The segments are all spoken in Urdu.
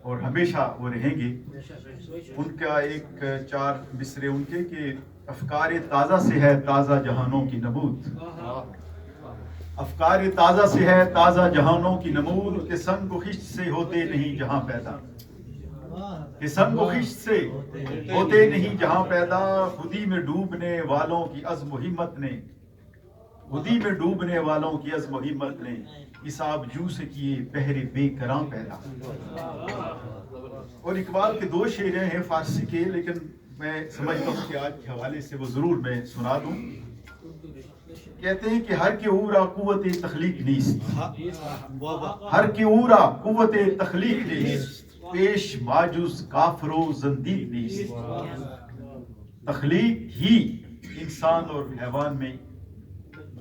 اور ہمیشہ وہ رہیں گے. ان کا ایک 4 مصرے ان کے کہ افکار تازہ سے ہے تازہ جہانوں کی نمود. افکار تازہ سے ہے تازہ جہانوں کی نمود کہ سنگ و خشت سے ہوتے نہیں جہاں پیدا. کہ سنگ و خشت سے ہوتے نہیں جہاں پیدا. خودی میں ڈوبنے والوں کی عزم و ہمت نے خودی میں ڈوبنے والوں کی عزم و ہمت نے اس آبجو سے کیے بحر بے کراں پیدا. اور اقبال کے 2 شعر ہیں فارسی کے، لیکن میں سمجھتا ہوں کہ آج کے حوالے سے وہ ضرور میں سنا دوں. کہتے ہیں کہ ہر کے اورا قوت تخلیق نیست، ہر کے اورا قوت تخلیق نیست، پیش ماجوز کافر و زندیق نیست. تخلیق ہی انسان اور حیوان میں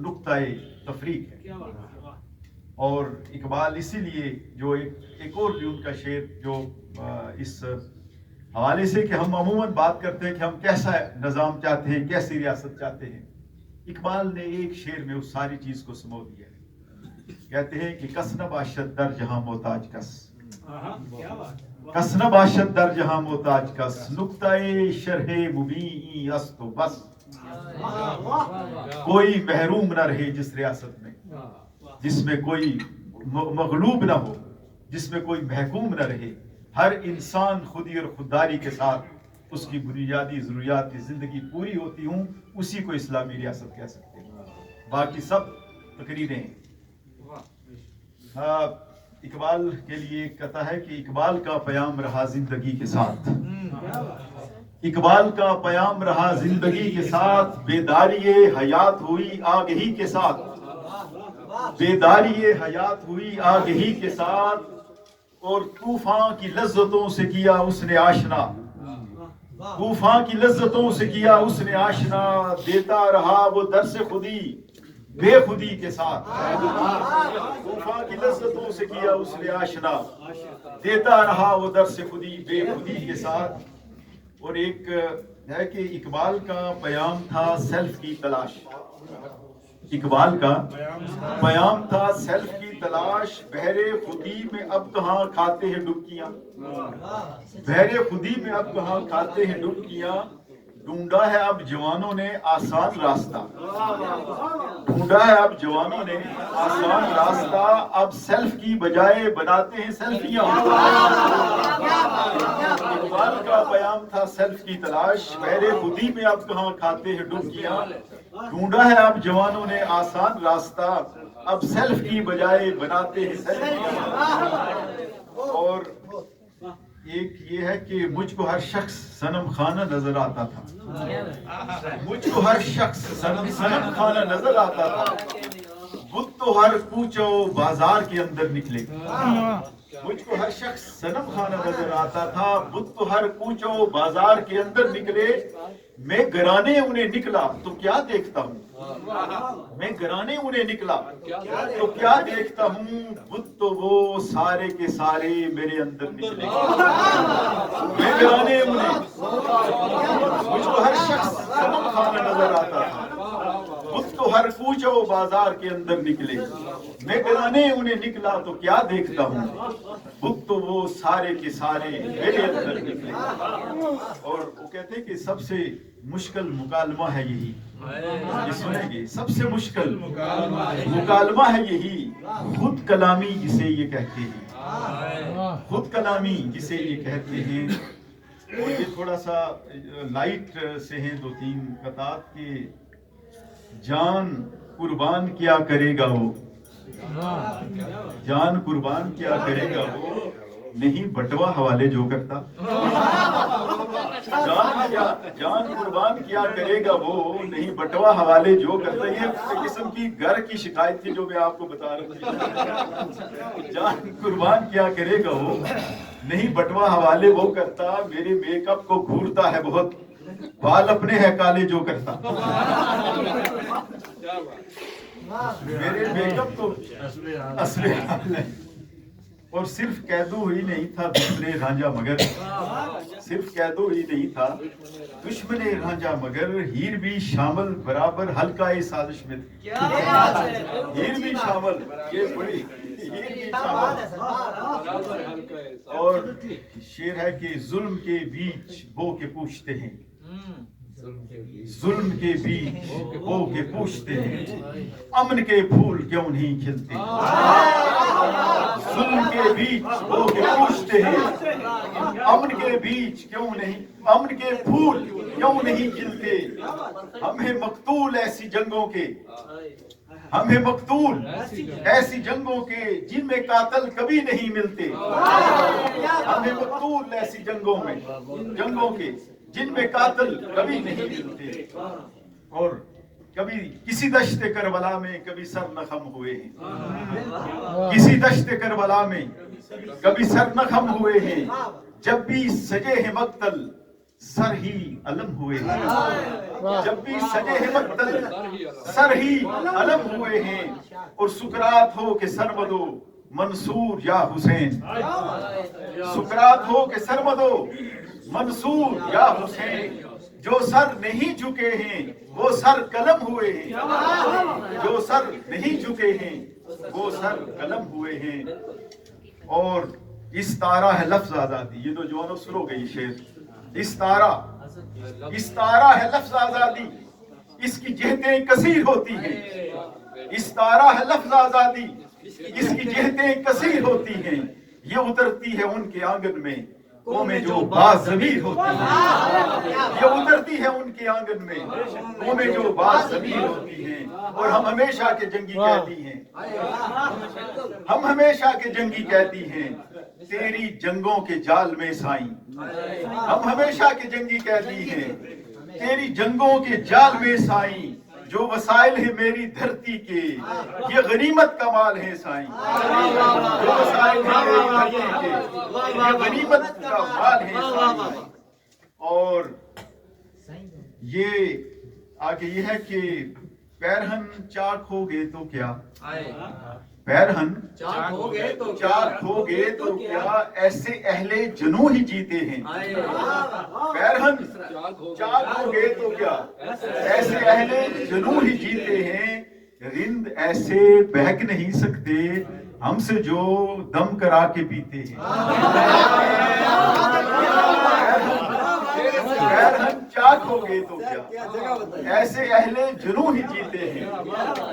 نقطۂ تفریق ہے. اور اقبال اسی لیے جو ایک اور بھی ان کا شعر جو اس حوالے سے کہ ہم عموماً بات کرتے ہیں کہ ہم کیسا نظام چاہتے ہیں، کیسی ریاست چاہتے ہیں، اقبال نے ایک شعر میں اس ساری چیز کو سمو دیا ہے. کہتے ہیں کہ کس نہ باشد در جہاں محتاج کس، کس نہ باشد در جہاں محتاج کس، نقطۂ شرح مبیں است و بس. کوئی محروم نہ رہے جس ریاست میں جس میں کوئی مغلوب نہ ہو، جس میں کوئی محکوم نہ رہے. ہر انسان خودی اور خودداری کے ساتھ اس کی بنیادی ضروریات کی زندگی پوری ہوتی ہوں، اسی کو اسلامی ریاست کہہ سکتے ہیں. باقی سب تقریریں ہیں. اقبال کے لیے کہتا ہے کہ اقبال کا پیام رہا زندگی کے ساتھ، اقبال کا پیام رہا زندگی کے ساتھ. بیداری حیات ہوئی آگہی کے ساتھ، بیداری حیات ہوئی آگہی کے ساتھ. اور طوفان کی لذتوں سے کیا اس نے آشنا، طوفان کی لذتوں سے کیا اس نے آشنا. دیتا رہا وہ درس خودی بے خودی کے ساتھ، طوفان کی لذتوں سے کیا اس نے آشنا. دیتا رہا وہ درس خودی بے خودی کے ساتھ. اور ایک ہے کہ اقبال کا پیام تھا سیلف کی تلاش، اقبال کا پیام تھا سیلف کی تلاش. بحر خودی میں اب کہاں کھاتے ہیں ڈبکیاں، بحر خودی میں اب کہاں کھاتے ہیں ڈبکیاں. ڈھونڈا ہے اب جوانوں نے آسان راستہ، ڈھونڈا ہے اب جوانوں نے آسان راستہ. اب سیلف کی بجائے بناتے ہیں سیلفیاں. اقبال کا پیام تھا سیلف کی تلاش، بحر خودی میں اب کہاں کھاتے ہیں ڈبکیاں. ڈھونڈا ہے اب جوانوں نے آسان راستہ، اب سیلف کی بجائے بناتے ہیں سیلفیاں. اور ایک یہ ہے کہ مجھ کو ہر شخص صنم خانہ نظر آتا تھا، مجھ کو ہر شخص صنم خانہ نظر آتا تھا. بت تو ہر کوچہ و بازار کے اندر نکلے، مجھ کو ہر شخص صنم خانہ نظر آتا تھا. بت تو ہر کوچہ و بازار کے اندر نکلے، میں گرانے انہیں نکلا تو کیا دیکھتا ہوں، میں گرانے انہیں نکلا تو کیا دیکھتا ہوں. بت تو وہ سارے کے سارے میرے اندر نکلے، میں گرانے انہیں. مجھ کو ہر شخص صنم خانہ نظر آتا تھا، بت تو ہر کوچہ و بازار کے اندر نکلے، میں گرانے انہیں نکلا تو کیا دیکھتا ہوں. بت تو وہ سارے کے سارے میرے اندر نکلے. اور وہ کہتے ہیں کہ سب سے مشکل مکالمہ ہے یہی، یہ سنیں گے، سب سے مشکل مکالمہ ہے یہی. خود کلامی جسے یہ کہتے ہیں، خود کلامی جسے یہ کہتے ہیں. اور یہ تھوڑا سا لائٹ سے ہیں 2-3 قطعات کے. جان قربان کیا کرے گا وہ، جان قربان کیا کرے گا وہ، نہیں بٹوا حوالے جو کرتا. جان قربان کیا کرے گا وہ، نہیں بٹوا حوالے جو کرتا. یہ ایک قسم کی گھر کی شکایت تھی جو میں آپ کو بتا رہا تھی. جان قربان کیا کرے گا وہ، نہیں بٹوا حوالے وہ کرتا. میرے میک اپ کو گھورتا ہے بہت، بال اپنے ہے کالے جو کرتا. میرے میک اپ تو اصل حال ہے. اور صرف قیدو ہی نہیں تھا دشمن رانجھا مگر، صرف قیدو ہی نہیں تھا دشمن رانجھا مگر، ہیر بھی شامل برابر حلقہ سازش میں تھی، ہیر بھی شامل، یہ بڑی ہیر بھی شامل۔ اور شعر ہے کہ ظلم کے بیچ بو کے پوچھتے ہیں، ظلم کے بیچ بو کے پوچھتے ہیں، امن کے پھول کیوں نہیں کھلتے، ظلم کے بیچ بو کے پوچھتے ہیں، امن کے بیچ کیوں نہیں، امن کے پھول کیوں نہیں کھلتے، ہم ہیں مقتول ایسی جنگوں کے، ہم ہیں مقتول ایسی جنگوں کے جن میں قاتل کبھی نہیں ملتے، ہم ہیں مقتول ایسی جنگوں کے جن میں قاتل کبھی نہیں ملتے، اور کبھی کسی دشت کربلا میں کبھی سر نخم ہوئے ہیں، کسی دشت کربلا میں کبھی سر نخم ہوئے ہیں، جب بھی سجے ہیں مقتل سر ہی علم ہوئے ہیں، جب بھی سجے ہیں مقتل سر ہی علم ہوئے ہیں، اور سکرات ہو کہ سرمدو منصور یا حسین، سکرات ہو کہ سرمدو منصور یا حسین، جو سر نہیں جھکے ہیں وہ سر قلم ہوئے ہیں، جو سر نہیں جھکے ہیں وہ سر قلم ہوئے ہیں۔ اور استارہ ہے لفظ آزادی، یہ نوجوانوں سنو گے یہ شعر، استارہ ہے لفظ آزادی، اس کی جہتیں کثیر ہوتی ہیں، استارہ ہے لفظ آزادی، اس کی جہتیں کثیر ہوتی ہیں، یہ اترتی ہے ان کے آنگن میں قومیں جو باضمیر ہوتی ہیں، یہ اترتی ہے ان کے آنگن میں قومیں جو باضمیر ہوتی ہیں، اور ہم ہمیشہ کے جنگی قیدی ہیں، ہم ہمیشہ کے جنگی قیدی ہیں، تیری جنگوں کے جال میں سائیں، ہم ہمیشہ کے جنگی قیدی ہیں، تیری جنگوں کے جال میں سائیں، جو وسائل ہے میری دھرتی کے یہ غنیمت کا مال ہے سائیں، جو وسائل ہے میری دھرتی کے یہ غنیمت کا مال ہے سائیں۔ اور یہ آگے یہ ہے کہ پیرہن چاک ہو گئے تو کیا، پیرہن چاک ہو گئے تو کیا، ایسے اہل جنو ہی جیتے ہیں، پیرہن چاک ہو گئے تو کیا، ایسے اہل جنو ہی جیتے ہیں، رند ایسے بہک نہیں سکتے ہم سے جو دم کرا کے پیتے ہیں، پیرہن چاک ہو گئے تو کیا، ایسے اہل جنو ہی جیتے ہیں،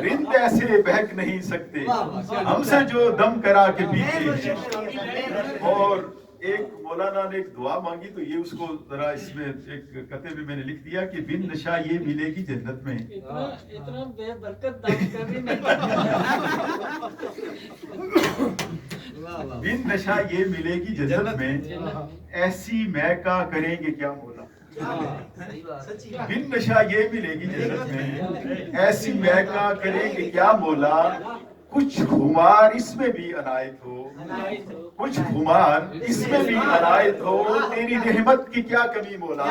رند ایسے بہک نہیں سکتے ہم سے جو دم کرا کے پیتے ہیں۔ اور ایک مولانا نے ایک دعا مانگی تو یہ اس کو ذرا اس میں ایک قطعے میں نے لکھ دیا کہ بن نشا یہ ملے گی جنت میں، اتنا بے برکت دم کبھی نہیں، بن نشا یہ ملے گی جنت میں، ایسی میکا کریں گے کیا مولا، بن نشا یہ ملے گی جنت میں، ایسی میکا کریں گے کیا مولا، کچھ خمار اس میں بھی عنایت ہو، کچھ خمار اس میں بھی عنایت ہو، تیری رحمت کی کیا کمی مولا،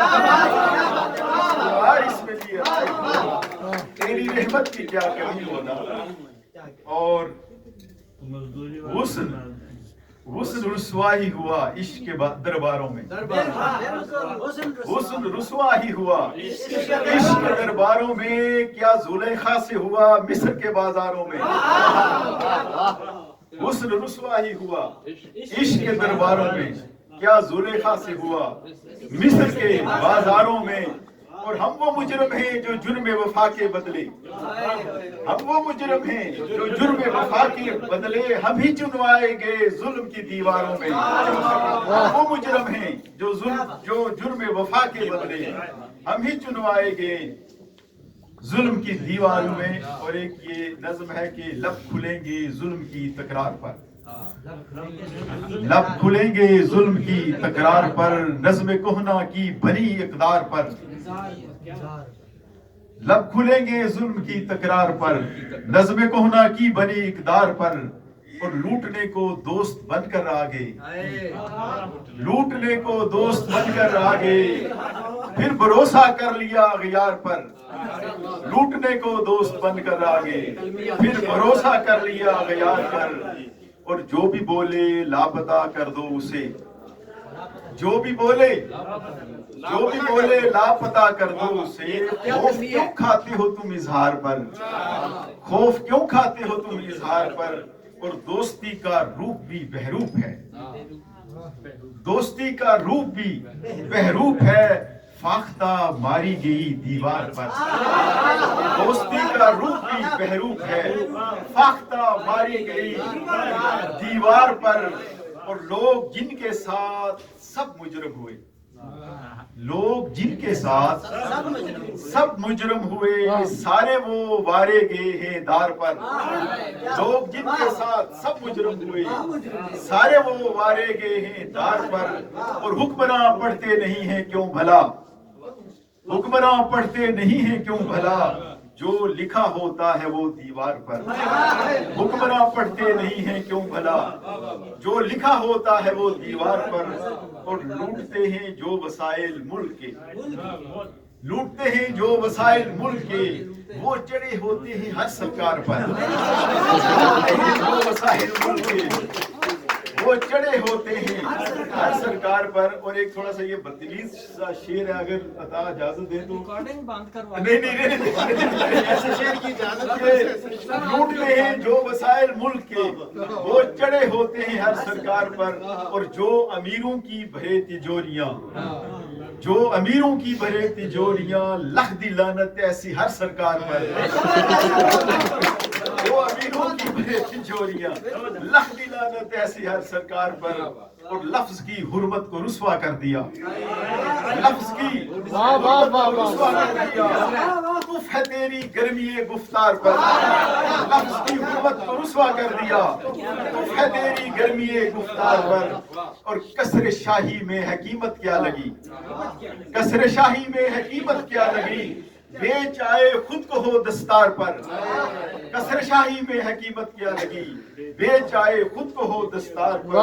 خمار اس میں بھی عنایت ہو، تیری رحمت کی کیا کمی مولا۔ اور حسن رسوا ہی ہوا عشق کے درباروں میں، حسن رسوا ہی ہوا عشق کے درباروں میں، کیا زلیخا سے ہوا مصر کے بازاروں میں، حسن رسوا ہی ہوا عشق کے درباروں میں، کیا زلیخا سے ہوا مصر کے بازاروں میں، اور ہم وہ مجرم ہیں جو جرم وفا کے بدلے، ہم وہ مجرم ہیں جو جرم وفا کے بدلے ہم ہی چنوائے گے ظلم کی دیواروں میں، ہم وہ مجرم ہیں جو جرم وفا کے بدلے ہم ہی چنوائے گے ظلم کی دیواروں میں۔ اور ایک یہ نظم ہے کہ لب کھلیں گے ظلم کی تکرار پر، لب کھلیں گے ظلم کی تکرار پر، نظم کہنا کی بنی اقدار پر، لب کھلیں گے ظلم کی تکرار پر، نظم کہنا کی بنی اقدار پر، اور لوٹنے کو دوست بن کر آگے، لوٹنے کو دوست بن کر آگے، پھر بھروسہ کر لیا اغیار پر، لوٹنے کو دوست بن کر آگے، پھر بھروسہ کر لیا اغیار پر، اور جو بھی بولے لاپتہ کر دو اسے، جو بھی بولے لاپتہ کر دو اسے، خوف کیوں کھاتے ہو تم اظہار پر، خوف کیوں کھاتے ہو تم اظہار پر، اور دوستی کا روپ بھی بہروپ ہے، دوستی کا روپ بھی بہروپ ہے، فاختہ ماری گئی دیوار پر، دوستی کا روپ بھی بہروپ ہے، فاختہ ماری گئی دیوار پر، اور لوگ جن کے ساتھ سب مجرم ہوئے، لوگ جن کے ساتھ سب مجرم ہوئے، سارے وہ وارے گئے ہیں دار پر، لوگ جن کے ساتھ سب مجرم ہوئے، سارے وہ وارے گئے ہیں دار پر، اور حکمراں پڑھتے نہیں ہیں کیوں بھلا، حکمراں پڑھتے نہیں ہیں کیوں بھلا، جو لکھا ہوتا ہے وہ دیوار پر، حکمراں پڑھتے نہیں ہیں کیوں بھلا، جو لکھا ہوتا ہے وہ دیوار پر، اور لوٹتے ہیں جو وسائل ملک کے، لوٹتے ہیں جو وسائل ملک کے، وہ چڑھے ہوتے ہیں ہر سرکار پر، لوٹتے ہیں جو وسائل ملک کے، وہ چڑھے ہوتے ہیں ہر سرکار پر۔ اور ایک تھوڑا سا یہ بدتمیز سا شعر ہے، اگر عطا اجازت دے تو ریکارڈنگ بند کروا نہیں، ایسے شعر کی اجازت ہے۔ لوٹتے ہیں جو وسائل ملک کے، وہ چڑھے ہوتے ہیں ہر سرکار پر، اور جو امیروں کی بھرے تجوریاں، جو امیروں کی بھرے تجوریاں، لکھ دی لعنت ایسی ہر سرکار پر، جو امیروں کی بھرے تجوریاں، لکھ دی لعنت ایسی ہر سرکار پر، اور لفظ کی حرمت کو رسوا کر دیا، لفظ کی حرمت کو رسوا کر دیا، کف ہے تیری گرمی گفتار پر، لفظ کی حرمت کو رسوا کر دیا، کف ہے تیری گرمی گفتار پر، اور کسر شاہی میں حکیمت کیا لگی، کسر شاہی میں حکیمت کیا لگی، بیچ آئے خود کو ہو دستار پر، کسر شاہی میں حکیمت کیا لگی، بیچ آئے خود کو ہو دستار پر۔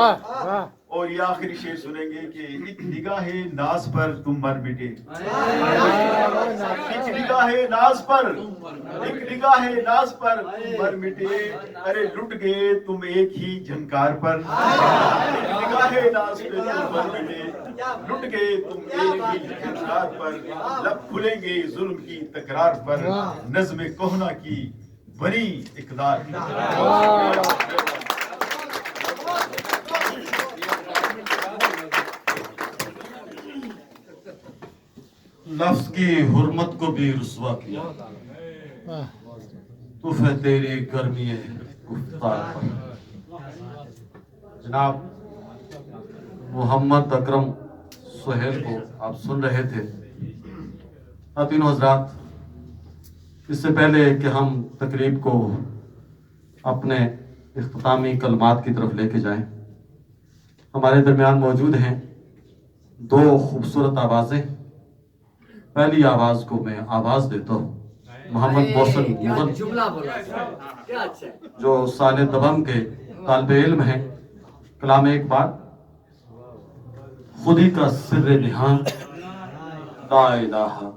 اور یہ آخری شعر سنیں گے کہ ایک نگاہ ناز پر تم مر مٹے، ایک نگاہ ناز پر، ایک نگاہ ناز پر تم مر مٹے، ارے لٹ گئے تم ایک ہی جھنکار پر، ایک نگاہ ناز پہ تم مر مٹے، لٹ گئے تم ایک ہی جھنکار پر، لب کھلیں گے ظلم کی تکرار پر، نظم کوہنا کی بنی اقدار۔ لفظ کی حرمت کو بھی رسوا کیا، تف ہے تیری گرمی گفتار پر۔ جناب محمد اکرم سہیل کو آپ سن رہے تھے۔ خواتین و حضرات، اس سے پہلے کہ ہم تقریب کو اپنے اختتامی کلمات کی طرف لے کے جائیں، ہمارے درمیان موجود ہیں دو خوبصورت آوازیں۔ پہلی آواز کو میں آواز دیتا ہوں محمد محسن مغل، جو سال دبم کے طالب علم ہیں۔ کلام ایک بار، خودی کا سر نہان لا الہ